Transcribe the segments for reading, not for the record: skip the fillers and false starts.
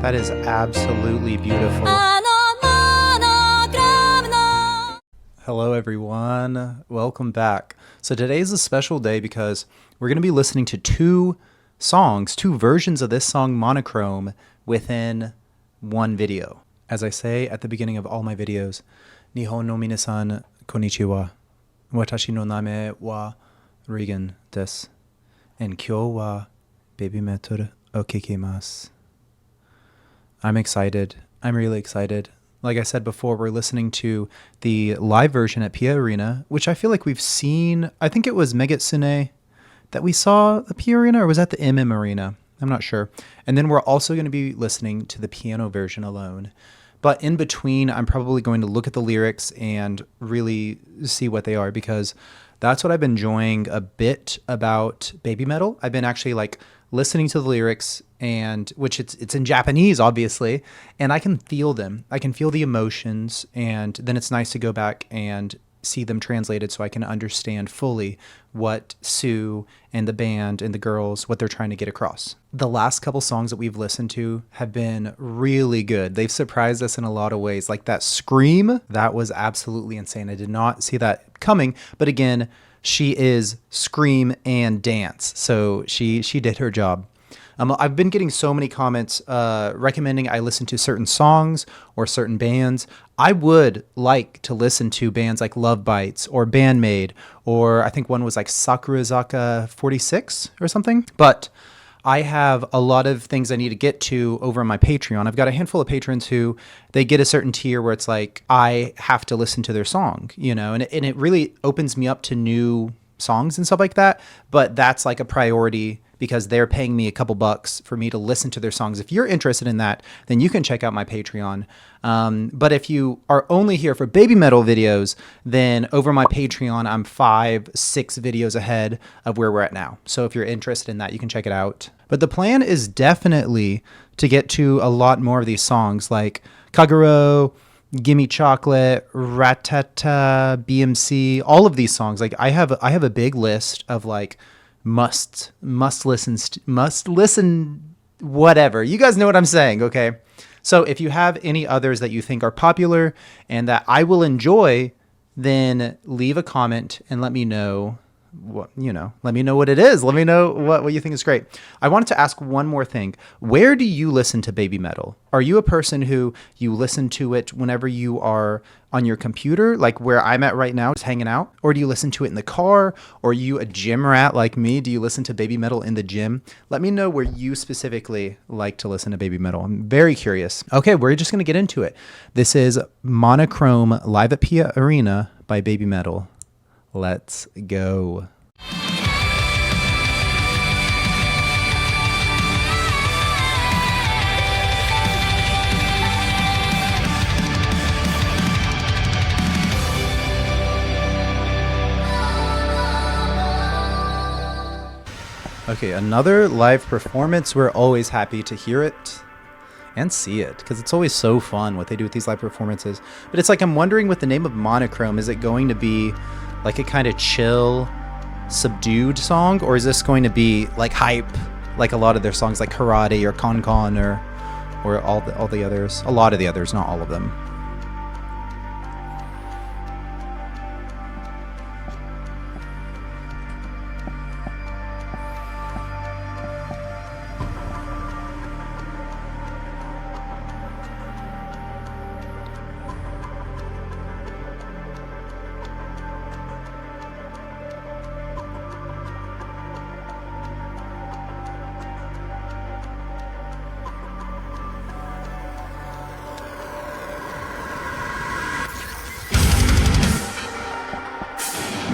That is absolutely beautiful. Hello everyone, welcome back. So today is a special day because we're going to be listening to two versions of this song Monochrome within one video. As I say at the beginning of all my videos, Nihon no minasan konnichiwa. Watashi no name wa Regan desu. And kyou wa BABYMETAL o kikimasu. I'm excited. I'm really excited. Like I said before, we're listening to the live version at Pia Arena, which I feel like we've seen. I think it was Megitsune that we saw the Pia Arena, or was that the MM Arena? I'm not sure. And then we're also going to be listening to the piano version alone. But in between, I'm probably going to look at the lyrics and really see what they are, because that's what I've been enjoying a bit about BABYMETAL. I've been actually like listening to the lyrics, and which it's in Japanese, obviously, and I can feel them. I can feel the emotions, and then it's nice to go back and see them translated so I can understand fully what Sue and the band and the girls, what they're trying to get across. The last couple songs that we've listened to have been really good. They've surprised us in a lot of ways. Like that scream, that was absolutely insane. I did not see that coming, but again, she is scream and dance, so she did her job. I've been getting so many comments recommending I listen to certain songs or certain bands. I would like to listen to bands like Love Bites or Bandmade, or I think one was like Sakurazaka 46 or something. But I have a lot of things I need to get to over on my Patreon. I've got a handful of patrons who they get a certain tier where it's like I have to listen to their song, you know, and it really opens me up to new songs and stuff like that. But that's like a priority because they're paying me a couple bucks for me to listen to their songs. If you're interested in that, then you can check out my Patreon. But if you are only here for BABYMETAL videos, then over my Patreon, I'm 5-6 videos ahead of where we're at now. So if you're interested in that, you can check it out. But the plan is definitely to get to a lot more of these songs like Kaguro, Gimme Chocolate, Ratata, BMC, all of these songs. Like I have a big list of like must listen, whatever. You guys know what I'm saying, okay? So if you have any others that you think are popular and that I will enjoy, then leave a comment and let me know what, you know, let me know what it is. Let me know what you think is great. I wanted to ask one more thing. Where do you listen to BABYMETAL? Are you a person who you listen to it whenever you are on your computer, like where I'm at right now, just hanging out? Or do you listen to it in the car? Or are you a gym rat like me? Do you listen to BABYMETAL in the gym? Let me know where you specifically like to listen to BABYMETAL. I'm very curious. Okay, we're just going to get into it. This is Monochrome live at Pia Arena by BABYMETAL. Let's go. Okay, another live performance. We're always happy to hear it and see it because it's always so fun what they do with these live performances. But it's like I'm wondering with the name of Monochrome, is it going to be like a kind of chill, subdued song, or is this going to be like hype, like a lot of their songs, like Karate or Con or all the others, a lot of the others, not all of them.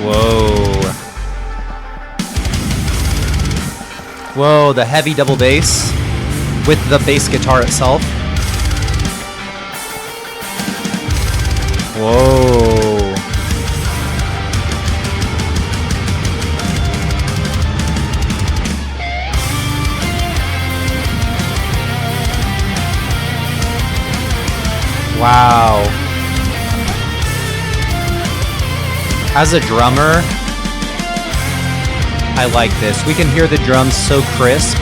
Whoa. Whoa, the heavy double bass with the bass guitar itself. Whoa. Wow. As a drummer, I like this. We can hear the drums so crisp.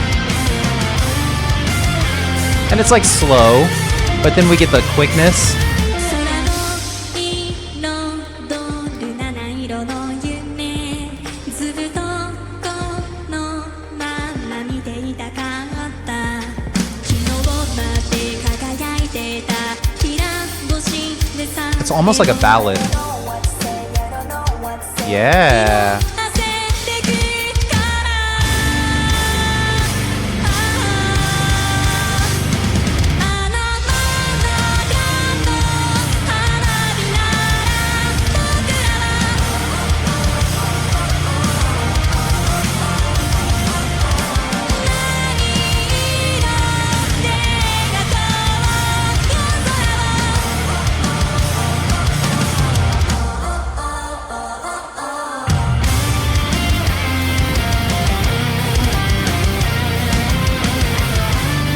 And it's like slow, but then we get the quickness. It's almost like a ballad. Yeah.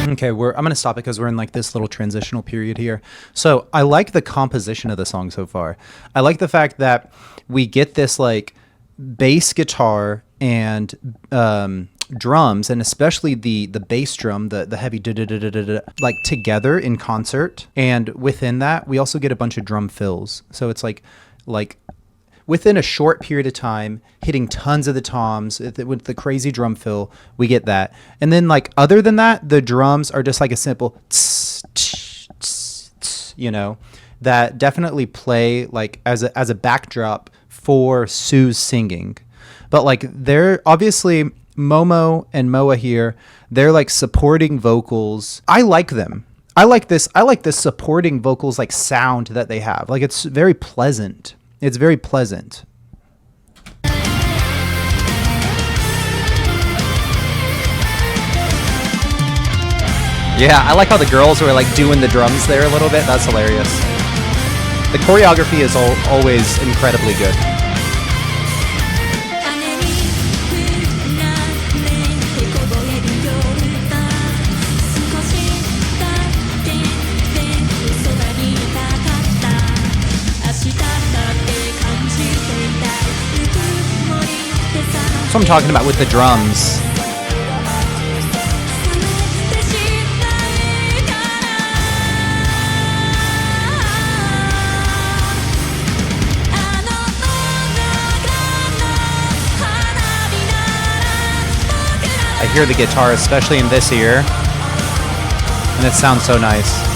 Okay, I'm going to stop it because we're in like this little transitional period here. So I like the composition of the song so far. I like the fact that we get this like bass guitar and drums, and especially the bass drum, the heavy like together in concert. And within that, we also get a bunch of drum fills. So it's like within a short period of time, hitting tons of the toms with the crazy drum fill, we get that. And then like other than that, the drums are just like a simple tss, tss, tss, tss, you know, that definitely play like as a backdrop for Sue's singing. But like they're obviously Momo and Moa here, they're like supporting vocals. I like them. I like this supporting vocals like sound that they have. Like it's very pleasant. It's very pleasant. Yeah, I like how the girls were like doing the drums there a little bit. That's hilarious. The choreography is always incredibly good. That's what I'm talking about with the drums. I hear the guitar, especially in this ear, and it sounds so nice.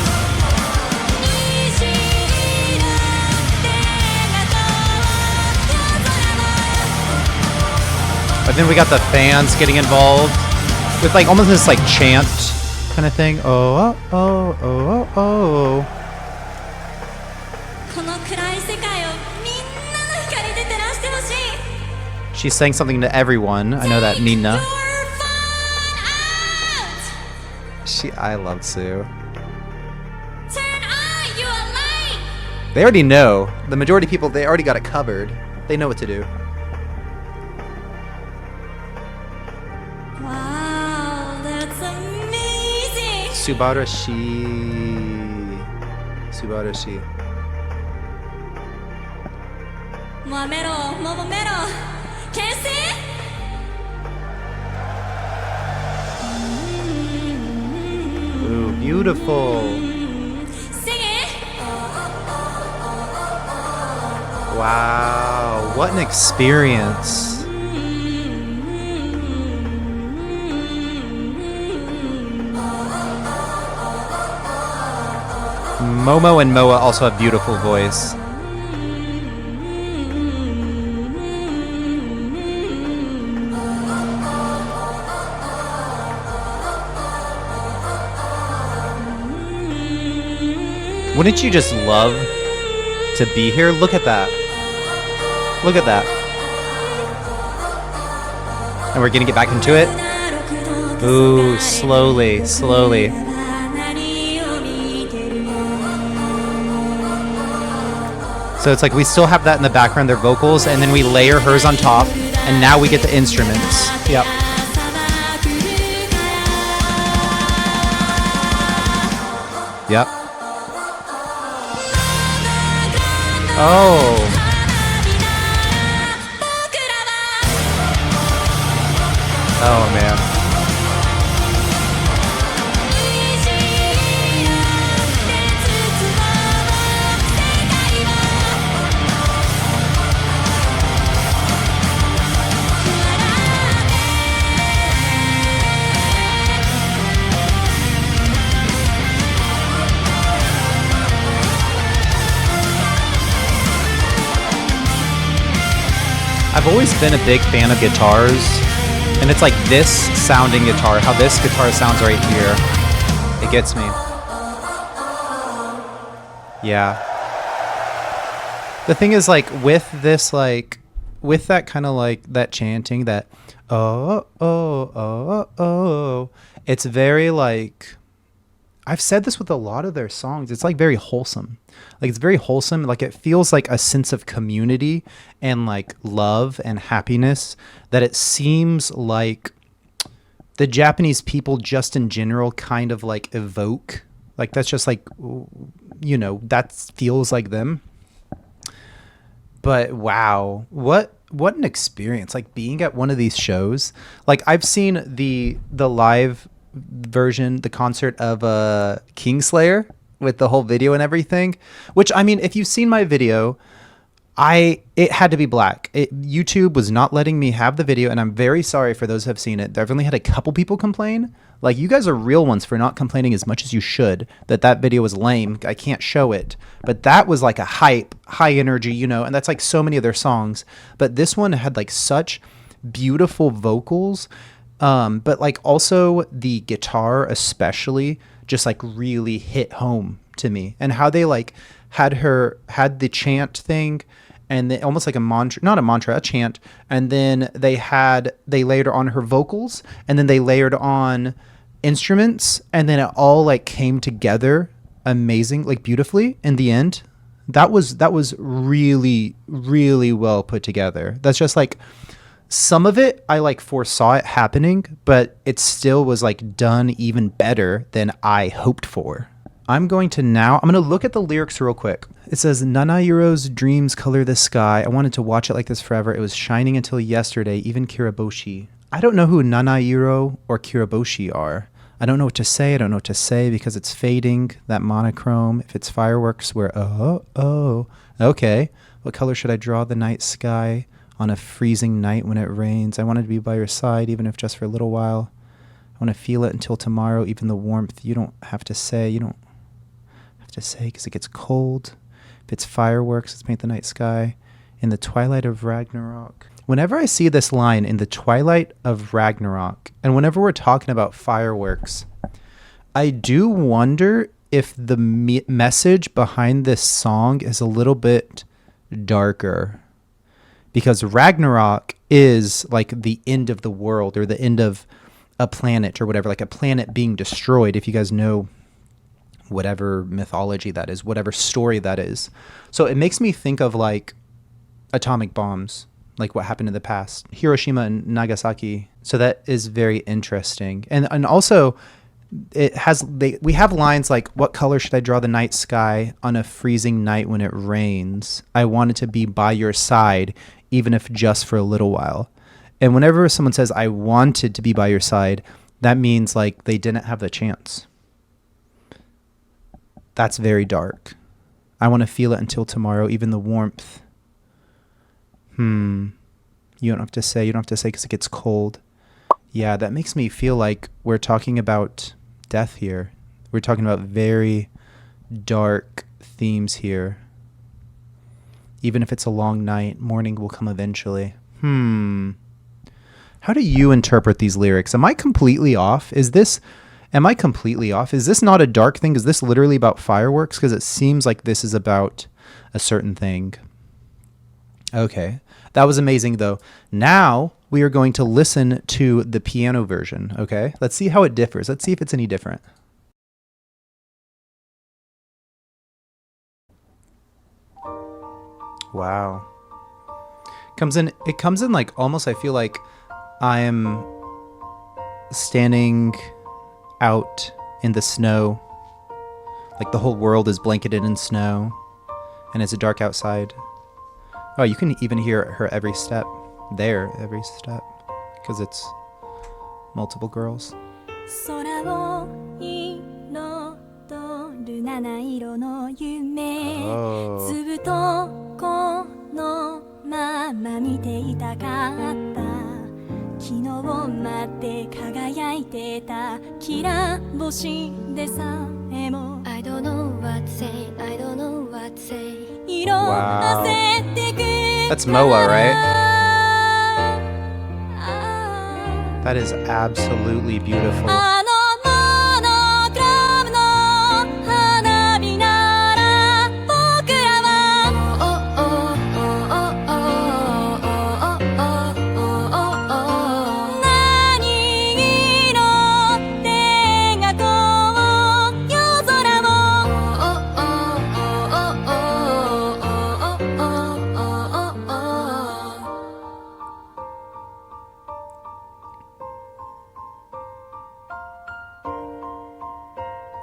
But then we got the fans getting involved with like almost this like chant kind of thing. Oh, oh, oh, oh, oh. She's saying something to everyone. I know that, Nina. I love Sue. They already know. The majority of people, they already got it covered. They know what to do. Wow, that's amazing. Subarashi. Subarashi. Momero, momero. Can you see? Ooh, beautiful. Sing it. Wow, what an experience. Momo and Moa also have beautiful voice. Wouldn't you just love to be here? Look at that. Look at that. And we're gonna get back into it. Ooh, slowly, slowly. So it's like we still have that in the background, their vocals, and then we layer hers on top, and now we get the instruments. Yep. Yep. Oh. Oh, man. I've always been a big fan of guitars, and it's like this sounding guitar, how this guitar sounds right here. It gets me. Yeah. The thing is, like, with this, like, with that kind of like that chanting, that oh, it's very like, I've said this with a lot of their songs, it's like very wholesome. Like, it's very wholesome. Like, it feels like a sense of community and like love and happiness that it seems like the Japanese people just in general kind of like evoke. Like, that's just like, you know, that feels like them. But wow, what an experience, like being at one of these shows. Like, I've seen the live version, the concert of Kingslayer with the whole video and everything, which, I mean, if you've seen my video, it had to be black. YouTube was not letting me have the video, and I'm very sorry for those who have seen it. I've only had a couple people complain. Like, you guys are real ones for not complaining as much as you should, that video was lame. I can't show it. But that was like a high energy, you know, and that's like so many of their songs. But this one had like such beautiful vocals, but like also the guitar especially just like really hit home to me. And how they like had the chant thing, and they, almost like a mantra, not a mantra, a chant, and then they layered on her vocals, and then they layered on instruments, and then it all like came together amazing, like beautifully in the end. That was really, really well put together. That's just like, some of it I like foresaw it happening, but it still was like done even better than I hoped for. I'm going to look at the lyrics real quick. It says, Nanairo's dreams color the sky. I wanted to watch it like this forever. It was shining until yesterday, even Kiraboshi. I don't know who Nanairo or Kiraboshi are. I don't know what to say. I don't know what to say because it's fading, that monochrome. If it's fireworks, we're, okay. What color should I draw the night sky on a freezing night when it rains? I wanted to be by your side, even if just for a little while. I want to feel it until tomorrow, even the warmth. You don't have to say. You don't have to say because it gets cold. If it's fireworks, let's paint the night sky in the twilight of Ragnarok. Whenever I see this line, in the twilight of Ragnarok, and whenever we're talking about fireworks, I do wonder if the message behind this song is a little bit darker. Because Ragnarok is like the end of the world, or the end of a planet or whatever, like a planet being destroyed, if you guys know whatever mythology that is, whatever story that is. So it makes me think of like atomic bombs, like what happened in the past, Hiroshima and Nagasaki. So that is very interesting. And also we have lines like, what color should I draw the night sky on a freezing night when it rains? I wanted to be by your side, even if just for a little while. And whenever someone says, I wanted to be by your side, that means like they didn't have the chance. That's very dark. I want to feel it until tomorrow, even the warmth. You don't have to say because it gets cold. Yeah, that makes me feel like we're talking about death here. We're talking about very dark themes here. Even if it's a long night, morning will come eventually. How do you interpret these lyrics? Am I completely off? Is this not a dark thing? Is this literally about fireworks? Because it seems like this is about a certain thing. Okay. That was amazing, though. Now we are going to listen to the piano version, okay? Let's see how it differs. Let's see if it's any different. Wow. It comes in like almost, I feel like I am standing out in the snow. Like the whole world is blanketed in snow and it's dark outside. Oh, you can even hear her every step. Every step. Because it's multiple girls. 空を彩る七色の夢 ずっとこのまま見ていたかった昨日まで輝いていたキラボシでさえも I don't know what to say I don't know what to say 色褪せてくから That's Moa, right? That is absolutely beautiful. あのモノクロームの花火なら僕らは何色で描こう夜空を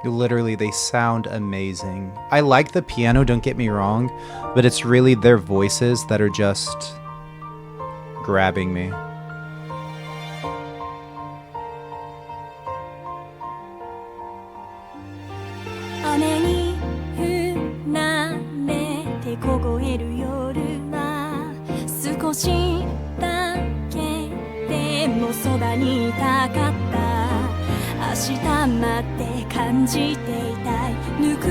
Literally, they sound amazing. I like the piano, don't get me wrong, but it's really their voices that are just grabbing me. 雨に降られて凍える夜は少しだけでもそばにいたかった明日まで感じていたいぬく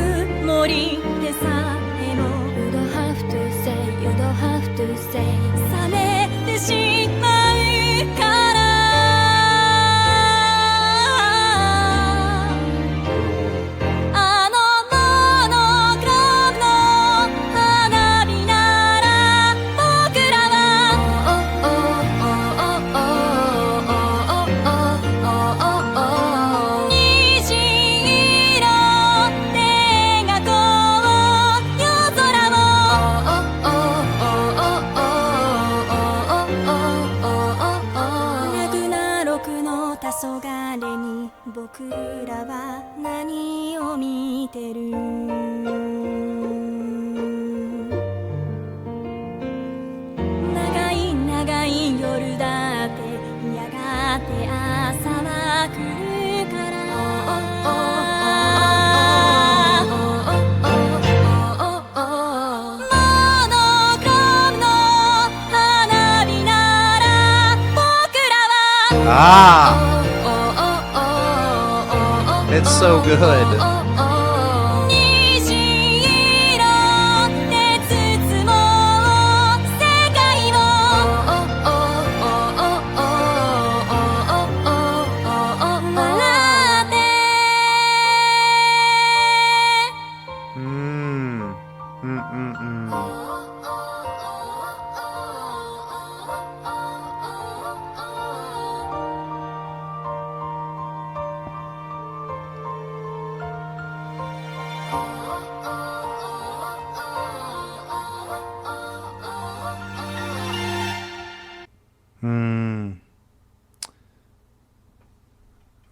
もりでさえも You don't have to say, you don't have to say 冷めてしまうからあのモノクロームの花火なら僕らは虹色で描こう夜空をラグナロクの黄昏に僕らは何を見てる長い長い夜だってやがて朝は来るからモノクロームの花火なら僕らは Ah! It's so good. 虹色で包もう世界を笑って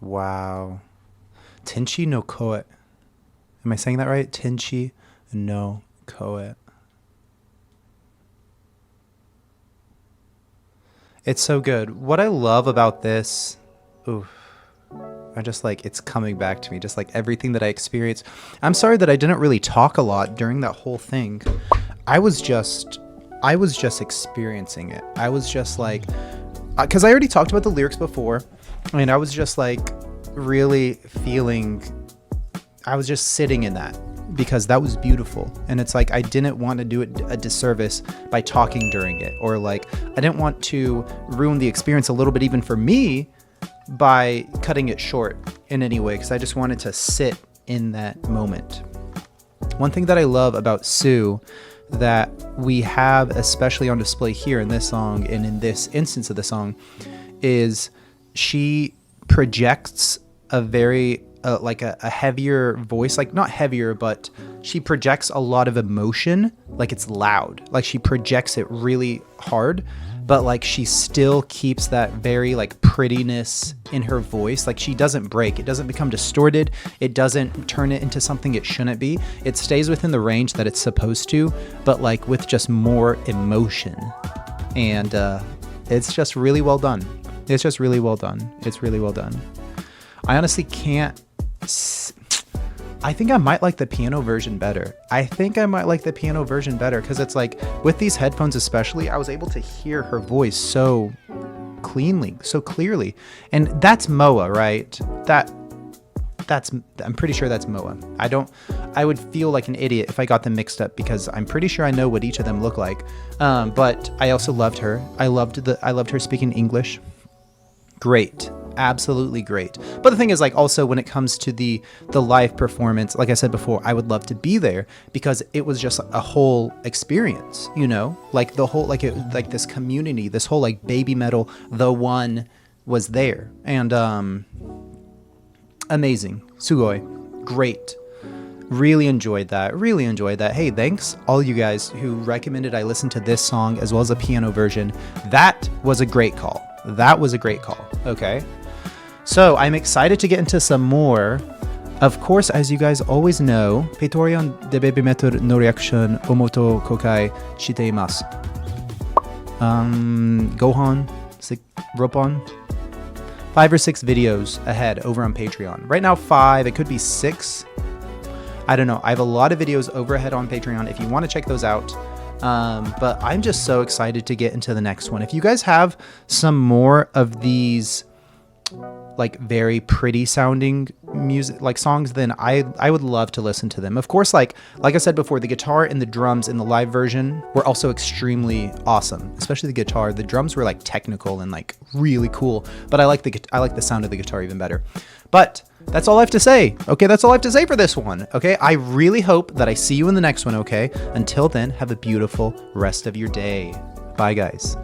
Wow. Tenchi no koe. Am I saying that right? Tenchi no koe. It's so good. What I love about this, oof, I just like, it's coming back to me, just like everything that I experienced. I'm sorry that I didn't really talk a lot during that whole thing. I was just experiencing it. I was just like, because I already talked about the lyrics before, and I was just like really feeling, I was just sitting in that because that was beautiful. And it's like, I didn't want to do it a disservice by talking during it, or like, I didn't want to ruin the experience a little bit even for me by cutting it short in any way, because I just wanted to sit in that moment. One thing that I love about Sue that we have especially on display here in this song and in this instance of the song is she projects a very like a heavier voice, like not heavier, but she projects a lot of emotion, like it's loud, like she projects it really hard, but like she still keeps that very like prettiness in her voice. Like she doesn't break, it doesn't become distorted, it doesn't turn it into something it shouldn't be. It stays within the range that it's supposed to, but like with just more emotion. And it's just really well done. It's just really well done. It's really well done. I honestly can't. I think I might like the piano version better. Because it's like with these headphones especially, I was able to hear her voice so cleanly, so clearly. And that's Moa, right? I'm pretty sure that's Moa. I would feel like an idiot if I got them mixed up, because I'm pretty sure I know what each of them look like. But I also loved her. I loved her speaking English great. Absolutely great. But the thing is, like, also when it comes to the live performance, like I said before, I would love to be there because it was just a whole experience, you know, like the whole, like this community, this whole like baby metal, the one was there, and amazing. Sugoi, great. Really enjoyed that. Hey, thanks all you guys who recommended I listen to this song as well as a piano version. That was a great call. Okay. So I'm excited to get into some more. Of course, as you guys always know, Patreon de BABYMETAL no reaction omoto kokai shite imasu. Gohan, Ropon, 5 or 6 videos ahead over on Patreon. Right now 5, it could be 6. I don't know. I have a lot of videos overhead on Patreon if you want to check those out. But I'm just so excited to get into the next one. If you guys have some more of these like very pretty sounding music, like songs, then I would love to listen to them. Of course, like I said before, the guitar and the drums in the live version were also extremely awesome, especially the guitar. The drums were like technical and like really cool, but I like the sound of the guitar even better. But that's all I have to say. Okay, that's all I have to say for this one. Okay, I really hope that I see you in the next one. Okay, until then, have a beautiful rest of your day. Bye, guys.